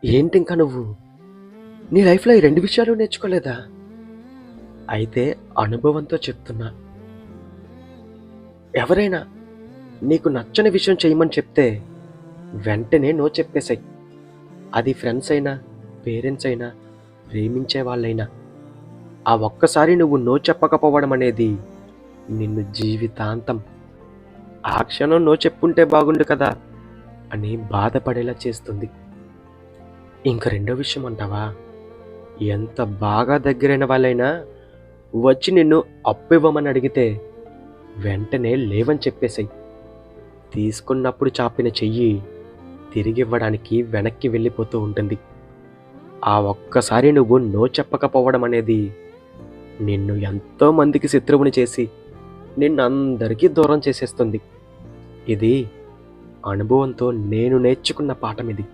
ఏంటింకా నువ్వు నీ లైఫ్లో ఈ 2 విషయాలు నేర్చుకోలేదా? అయితే అనుభవంతో చెప్తున్నా. ఎవరైనా నీకు నచ్చని విషయం చేయమని చెప్తే వెంటనే నో చెప్పేసేయ్. అది ఫ్రెండ్స్ అయినా, పేరెంట్స్ అయినా, ప్రేమించే వాళ్ళైనా. ఆ ఒక్కసారి నువ్వు నో చెప్పకపోవడం అనేది నిన్ను జీవితాంతం ఆ క్షణం నో చెప్పుంటే బాగుండు కదా అని బాధపడేలా చేస్తుంది. ఇంక రెండో విషయం అంటావా? ఎంత బాగా దగ్గరైన వాళ్ళైనా వచ్చి నిన్ను అప్పివ్వమని అడిగితే వెంటనే లేవని చెప్పేసేయ్. తీసుకున్నప్పుడు చాపిన చెయ్యి తిరిగివ్వడానికి వెనక్కి వెళ్ళిపోతూ ఉంటుంది. ఆ ఒక్కసారి నువ్వు నో చెప్పకపోవడం అనేది నిన్ను ఎంతో మందికి శత్రువుని చేసి నిన్నందరికీ దూరం చేసేస్తుంది. ఇది అనుభవంతో నేను నేర్చుకున్న పాఠం ఇది.